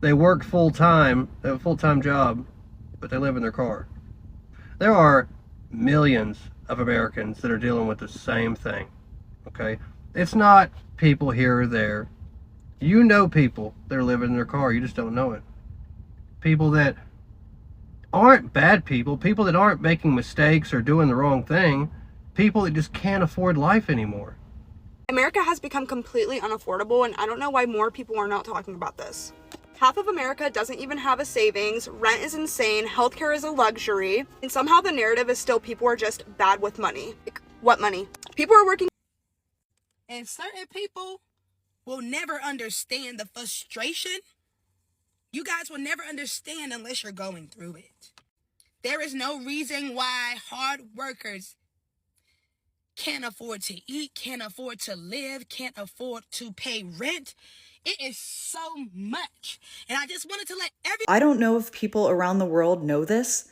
They work full time, they have a full time job, but they live in their car. There are millions of Americans that are dealing with the same thing. Okay? It's not people here or there. You know people that are living in their car, you just don't know it. People that aren't bad people, people that aren't making mistakes or doing the wrong thing, people that just can't afford life anymore. America has become completely unaffordable, and I don't know why more people are not talking about this. Half of America doesn't even have a savings, rent is insane, healthcare is a luxury, and somehow the narrative is still people are just bad with money. Like, what money? People are working. And certain people will never understand the frustration. You guys will never understand unless you're going through it. There is no reason why hard workers can't afford to eat, can't afford to live, can't afford to pay rent. It is so much. And I just wanted to let I don't know if people around the world know this,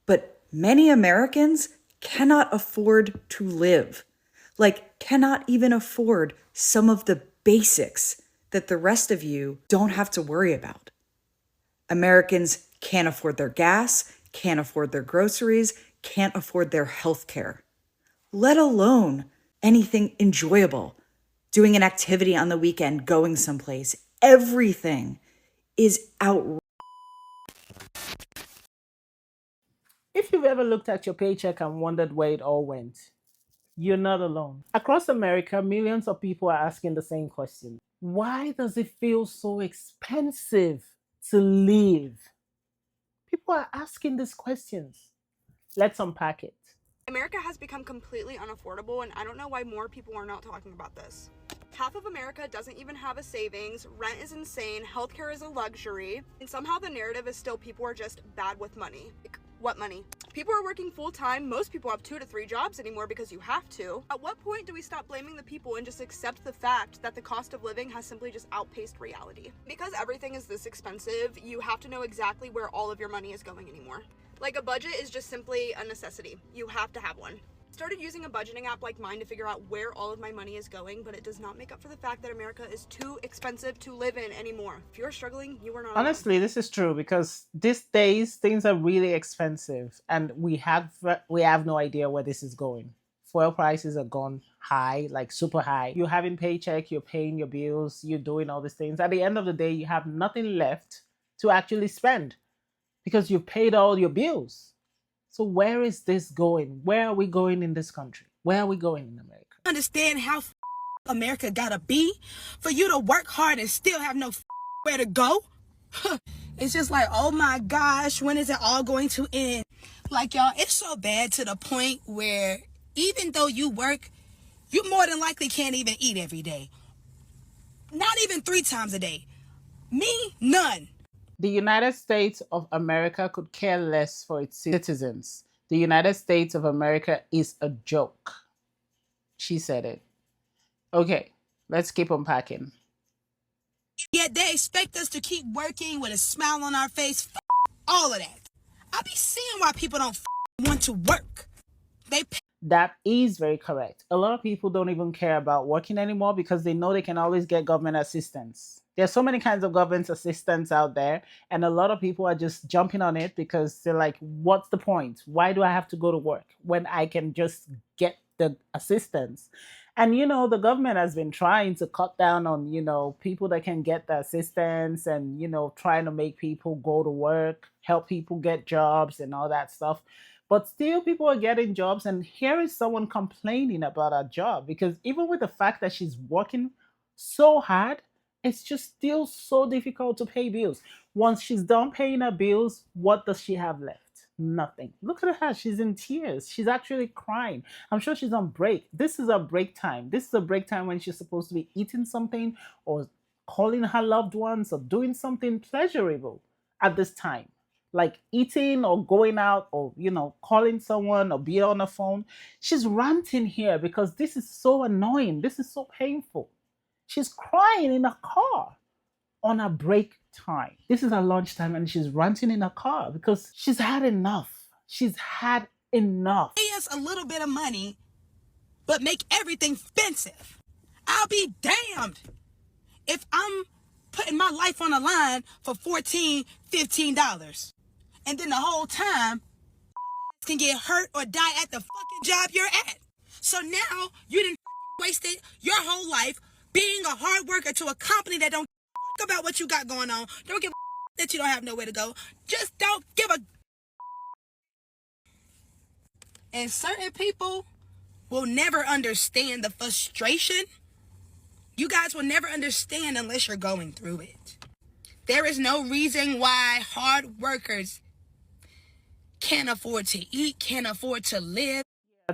but many Americans cannot afford to live. Like, cannot even afford some of the basics that the rest of you don't have to worry about. Americans can't afford their gas, can't afford their groceries, can't afford their health care, let alone anything enjoyable, doing an activity on the weekend, going someplace. Everything is outrageous. If you've ever looked at your paycheck and wondered where it all went, you're not alone. Across America, millions of people are asking the same question. Why does it feel so expensive to live? People are asking these questions. Let's unpack it. America has become completely unaffordable, and I don't know why more people are not talking about this. Half of America doesn't even have a savings, rent is insane, healthcare is a luxury, and somehow the narrative is still people are just bad with money. Like, what money? People are working full time. Most people have 2 to 3 jobs anymore because you have to. At what point do we stop blaming the people and just accept the fact that the cost of living has simply just outpaced reality? Because everything is this expensive, you have to know exactly where all of your money is going anymore. Like, a budget is just simply a necessity. You have to have one. Started using a budgeting app like mine to figure out where all of my money is going, but it does not make up for the fact that America is too expensive to live in anymore. If you're struggling, you are not alone. Honestly, this is true because these days things are really expensive and we have no idea where this is going. Fuel prices are gone high, like super high. You're having paycheck, you're paying your bills, you're doing all these things. At the end of the day, you have nothing left to actually spend because you've paid all your bills. So where is this going? Where are we going in this country? Where are we going in America? understand how America gotta be for you to work hard and still have no where to go. It's just like, oh my gosh, when is it all going to end? Like, y'all, it's so bad to the point where even though you work, you more than likely can't even eat every day. Not even 3 times a day. Me, none. The United States of America could care less for its citizens. The United States of America is a joke. She said it. Okay, let's keep unpacking. Yet they expect us to keep working with a smile on our face. All of that. I be seeing why people don't want to work. They pay. That is very correct. A lot of people don't even care about working anymore because they know they can always get government assistance. There's so many kinds of government assistance out there, and a lot of people are just jumping on it because they're like, what's the point? Why do I have to go to work when I can just get the assistance? And the government has been trying to cut down on, people that can get the assistance and, trying to make people go to work, help people get jobs and all that stuff. But still, people are getting jobs. And here is someone complaining about her job because even with the fact that she's working so hard, it's just still so difficult to pay bills. Once she's done paying her bills, what does she have left? Nothing. Look at her. She's in tears. She's actually crying. I'm sure she's on break. This is a break time. This is a break time when she's supposed to be eating something or calling her loved ones or doing something pleasurable at this time, like eating or going out or calling someone or be on the phone. She's ranting here because this is so annoying. This is so painful. She's crying in a car on her break time. This is her lunchtime and she's ranting in her car because she's had enough. She's had enough. Pay us a little bit of money, but make everything expensive. I'll be damned if I'm putting my life on the line for $14, $15. And then the whole time can get hurt or die at the fucking job you're at. So now you done wasted your whole life being a hard worker to a company that don't give a about what you got going on. Don't give a that you don't have nowhere to go. Just don't give a. And certain people will never understand the frustration. You guys will never understand unless you're going through it. There is no reason why hard workers can't afford to eat, can't afford to live.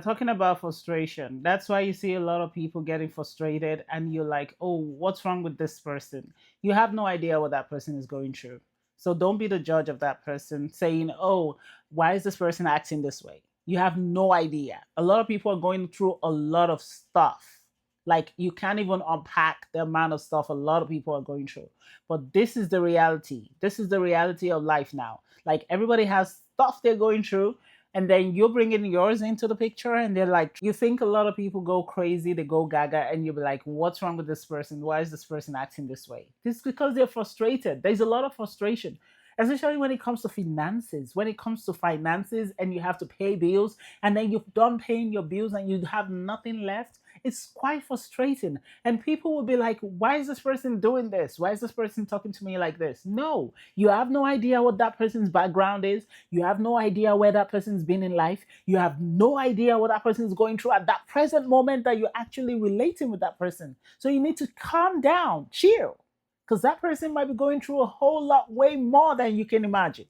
Talking about frustration, that's why you see a lot of people getting frustrated, and you're like, oh, what's wrong with this person? You have no idea what that person is going through. So don't be the judge of that person saying, oh, why is this person acting this way? You have no idea. A lot of people are going through a lot of stuff. Like, you can't even unpack the amount of stuff a lot of people are going through. But this is the reality. This is the reality of life now. Like, everybody has stuff they're going through, and then you're bringing yours into the picture, and they're like, you think a lot of people go crazy, they go gaga, and you'll be like, what's wrong with this person? Why is this person acting this way? This is because they're frustrated. There's a lot of frustration, especially when it comes to finances. When it comes to finances and you have to pay bills, and then you've done paying your bills and you have nothing left, it's quite frustrating. And people will be like, why is this person doing this? Why is this person talking to me like this? No, you have no idea what that person's background is. You have no idea where that person's been in life. You have no idea what that person is going through at that present moment that you're actually relating with that person. So you need to calm down, chill, because that person might be going through a whole lot way more than you can imagine.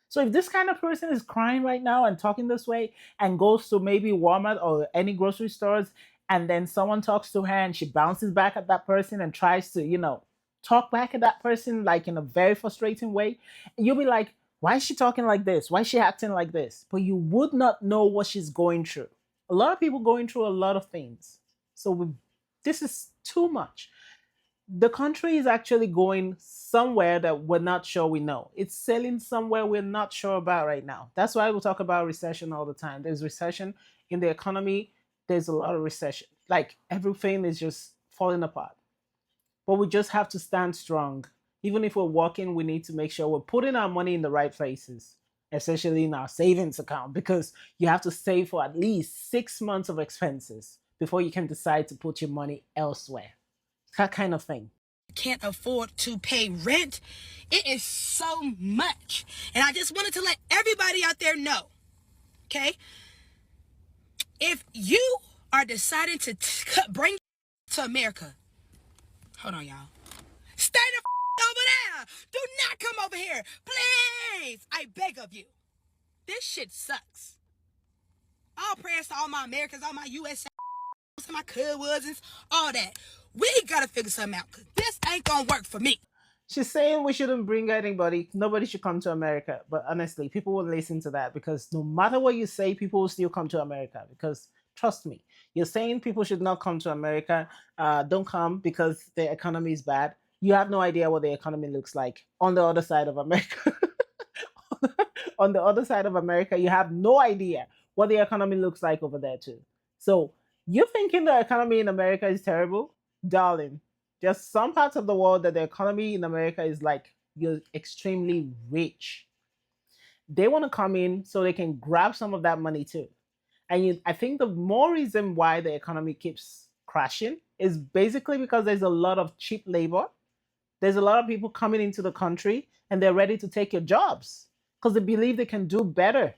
So if this kind of person is crying right now and talking this way and goes to maybe Walmart or any grocery stores, and then someone talks to her and she bounces back at that person and tries to, talk back at that person like in a very frustrating way, you'll be like, why is she talking like this? Why is she acting like this? But you would not know what she's going through. A lot of people going through a lot of things. So this is too much. The country is actually going somewhere that we're not sure we know. It's selling somewhere we're not sure about right now. That's why we talk about recession all the time. There's recession in the economy. There's a lot of recession. Like, everything is just falling apart. But we just have to stand strong. Even if we're working, we need to make sure we're putting our money in the right places, especially in our savings account, because you have to save for at least 6 months of expenses before you can decide to put your money elsewhere. That kind of thing. Can't afford to pay rent. It is so much. And I just wanted to let everybody out there know, okay? If you are deciding to bring to America, hold on, y'all. Stay the over there. Do not come over here. Please. I beg of you. This shit sucks. All prayers to all my Americans, all my USA, my cousins, all that. We gotta figure something out, because this ain't gonna work for me. She's saying we shouldn't bring anybody. Nobody should come to America. But honestly, people will listen to that, because no matter what you say, people will still come to America. Because trust me, you're saying people should not come to America. Don't come because the economy is bad. You have no idea what the economy looks like on the other side of America. On the other side of America, you have no idea what the economy looks like over there too. So you're thinking the economy in America is terrible? Darling, there's some parts of the world that the economy in America is like, you're extremely rich. They want to come in so they can grab some of that money too. And I think the more reason why the economy keeps crashing is basically because there's a lot of cheap labor. There's a lot of people coming into the country and they're ready to take your jobs because they believe they can do better.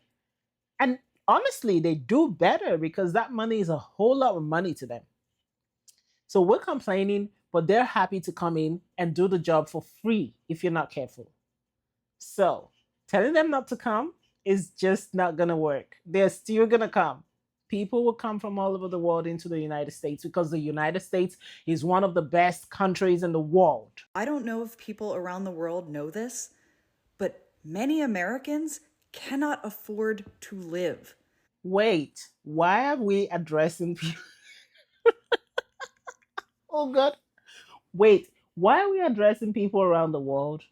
And honestly, they do better because that money is a whole lot of money to them. So we're complaining, but they're happy to come in and do the job for free if you're not careful. So telling them not to come is just not going to work. They're still going to come. People will come from all over the world into the United States because the United States is one of the best countries in the world. I don't know if people around the world know this, but many Americans cannot afford to live. Wait, why are we addressing people? Oh God. Wait, why are we addressing people around the world?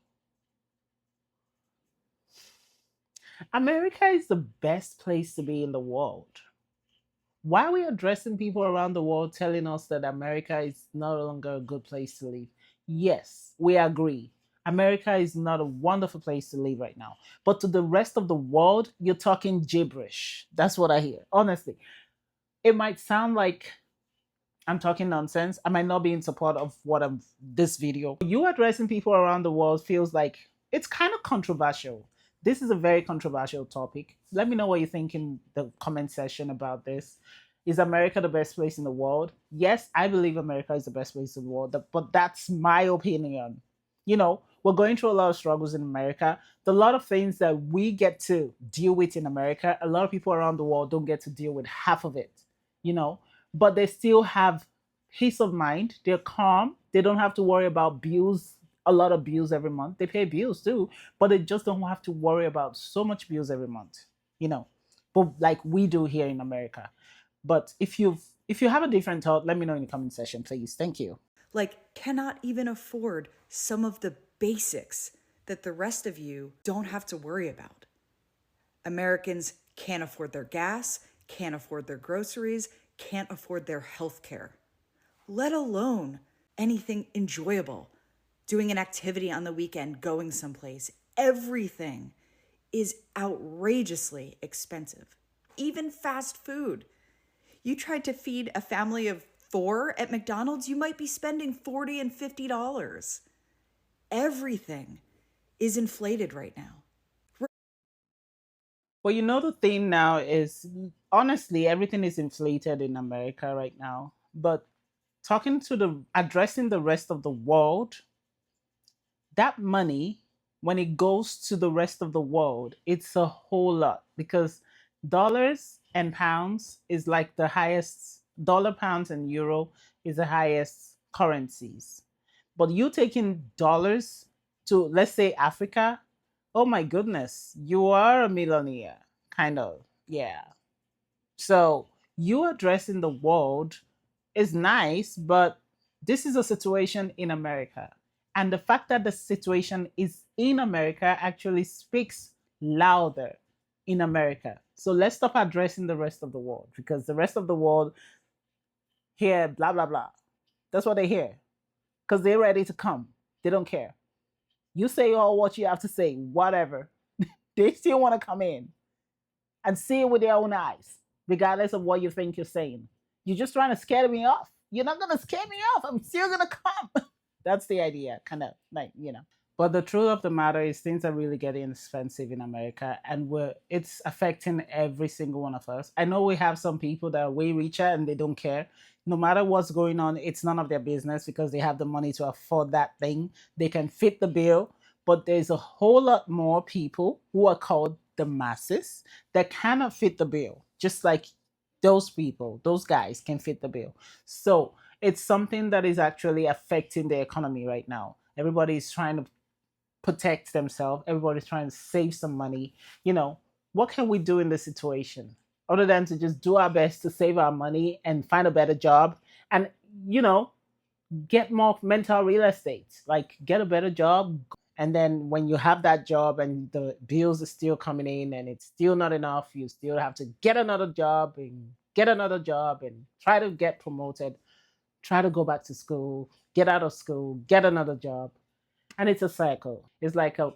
America is the best place to be in the world. Why are we addressing people around the world telling us that America is no longer a good place to live? Yes, we agree. America is not a wonderful place to live right now. But to the rest of the world, you're talking gibberish. That's what I hear. Honestly, it might sound like I'm talking nonsense. I might not be in support of what I'm this video. You addressing people around the world feels like it's kind of controversial. This is a very controversial topic. Let me know what you think in the comment section about this. Is America the best place in the world? Yes, I believe America is the best place in the world, but that's my opinion. We're going through a lot of struggles in America. A lot of things that we get to deal with in America, a lot of people around the world don't get to deal with half of it. You know, but they still have peace of mind. They're calm. They don't have to worry about bills, a lot of bills every month. They pay bills too, but they just don't have to worry about so much bills every month, you know, but like we do here in America. But if you have a different thought, let me know in the comment section, please. Thank you. Like, cannot even afford some of the basics that the rest of you don't have to worry about. Americans can't afford their gas, can't afford their groceries, can't afford their health care, let alone anything enjoyable. Doing an activity on the weekend, going someplace, everything is outrageously expensive. Even fast food. You tried to feed a family of 4 at McDonald's, you might be spending $40 and $50. Everything is inflated right now. Well, the thing now is, honestly, everything is inflated in America right now. But addressing the rest of the world, that money, when it goes to the rest of the world, it's a whole lot because dollars and pounds is like the highest, dollar, pounds, and euro is the highest currencies. But you taking dollars to, let's say, Africa, oh my goodness, you are a millionaire, kind of. Yeah. So you addressing the world is nice, but this is a situation in America. And the fact that the situation is in America actually speaks louder in America. So let's stop addressing the rest of the world because the rest of the world hear blah, blah, blah. That's what they hear because they're ready to come. They don't care. You say all what you have to say, whatever. They still want to come in and see it with their own eyes, regardless of what you think you're saying. You're just trying to scare me off. You're not going to scare me off. I'm still going to come. That's the idea, kind of like. But the truth of the matter is things are really getting expensive in America and it's affecting every single one of us. I know we have some people that are way richer and they don't care. No matter what's going on, it's none of their business because they have the money to afford that thing. They can fit the bill. But there's a whole lot more people who are called the masses that cannot fit the bill, just like those people, those guys can fit the bill. So it's something that is actually affecting the economy right now. Everybody is trying to protect themselves. Everybody's trying to save some money. What can we do in this situation other than to just do our best to save our money and find a better job and, get more mental real estate, like get a better job. And then when you have that job and the bills are still coming in and it's still not enough, you still have to get another job and get another job and try to get promoted, try to go back to school, get out of school, get another job. And it's a cycle. It's like a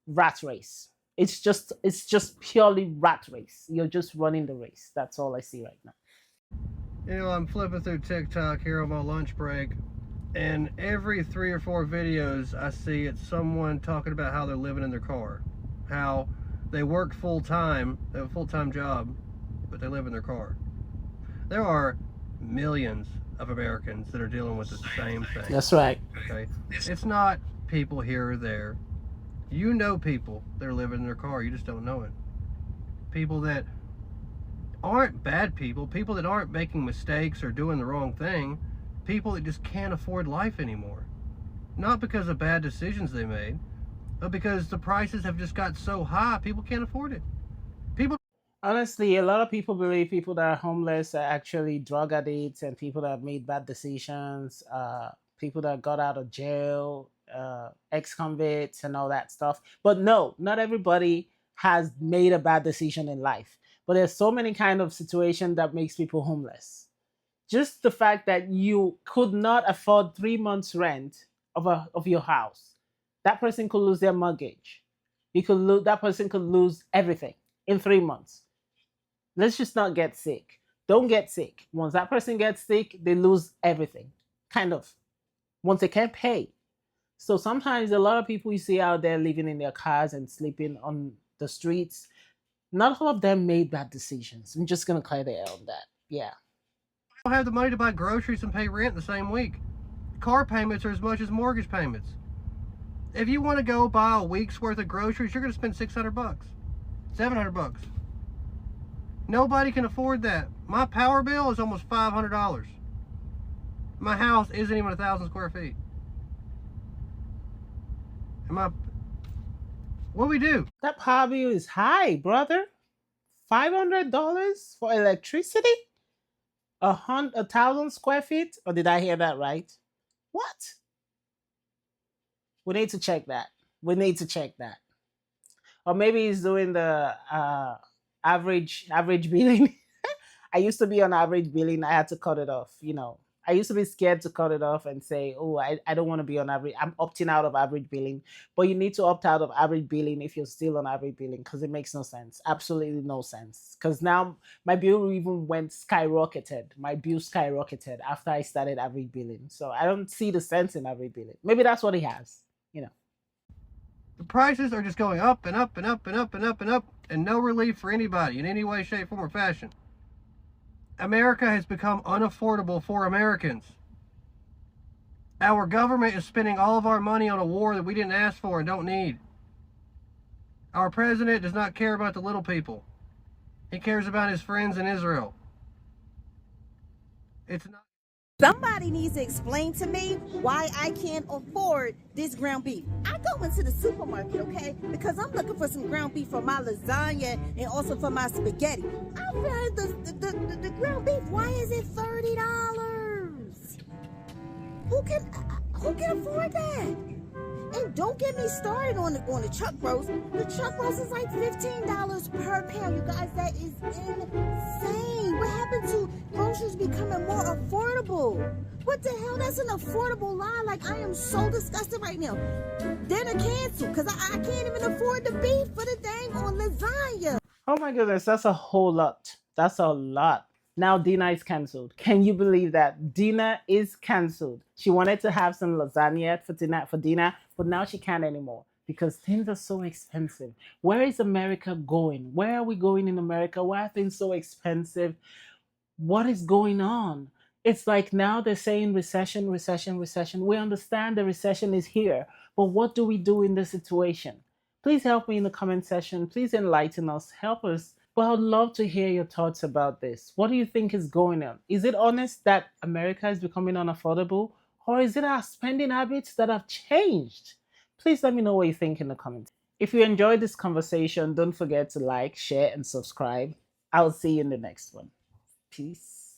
rat race. It's just purely rat race. You're just running the race. That's all I see right now. I'm flipping through TikTok here on my lunch break, and every 3 or 4 videos I see it's someone talking about how they're living in their car, how they work full time, they have a full-time job, but they live in their car. There are millions of Americans that are dealing with the same thing. That's right. Okay, it's not people here or there. You know people that are living in their car, you just don't know it. People that aren't bad people that aren't making mistakes or doing the wrong thing, people that just can't afford life anymore. Not because of bad decisions they made, but because the prices have just got so high, people can't afford it. Honestly, a lot of people believe people that are homeless are actually drug addicts and people that have made bad decisions, people that got out of jail, ex-convicts and all that stuff. But no, not everybody has made a bad decision in life. But there's so many kind of situations that makes people homeless. Just the fact that you could not afford 3 months rent of your house. That person could lose their mortgage. That person could lose everything in 3 months. Let's just not get sick. Don't get sick. Once that person gets sick, they lose everything. Kind of. Once they can't pay. So sometimes a lot of people you see out there living in their cars and sleeping on the streets, not all of them made bad decisions. I'm just gonna clear the air on that. Yeah. I don't have the money to buy groceries and pay rent the same week. Car payments are as much as mortgage payments. If you want to go buy a week's worth of groceries, you're going to spend $600, $700. Nobody can afford that. My power bill is almost $500. My house isn't even 1,000 square feet. What do we do? That power bill is high, brother. $500 for electricity? 1,000 square feet? Or did I hear that right? What? We need to check that. We need to check that. Or maybe he's doing the average billing. I used to be on average billing. I had to cut it off. I used to be scared to cut it off and say, oh, I don't want to be on average. I'm opting out of average billing. But you need to opt out of average billing if you're still on average billing, because it makes no sense. Absolutely no sense. Because now my bill even skyrocketed. My bill skyrocketed after I started average billing. So I don't see the sense in average billing. Maybe that's what he has. The prices are just going up and up and up and up and up and up, and no relief for anybody in any way, shape, form, or fashion. America has become unaffordable for Americans. Our government is spending all of our money on a war that we didn't ask for and don't need. Our president does not care about the little people. He cares about his friends in Israel. It's not. Somebody needs to explain to me why I can't afford this ground beef. I go into the supermarket, okay, because I'm looking for some ground beef for my lasagna and also for my spaghetti. I found the ground beef. Why is it $30? Who can afford that? And don't get me started on the chuck roast. The chuck roast is like $15 per pound. You guys, that is insane. What happened to groceries becoming more affordable? What the hell? That's an affordable lie. Like, I am so disgusted right now. Dinner canceled because I can't even afford the beef for the dang on lasagna. Oh my goodness, that's a whole lot. That's a lot. Now dinner is cancelled. Can you believe that? Dinner is cancelled. She wanted to have some lasagna for dinner, but now she can't anymore because things are so expensive. Where is America going? Where are we going in America? Why are things so expensive? What is going on? It's like now they're saying recession, recession, recession. We understand the recession is here, but what do we do in this situation? Please help me in the comment section. Please enlighten us. Help us. But I'd love to hear your thoughts about this. What do you think is going on? Is it honest that America is becoming unaffordable? Or is it our spending habits that have changed? Please let me know what you think in the comments. If you enjoyed this conversation, don't forget to like, share, and subscribe. I'll see you in the next one. Peace.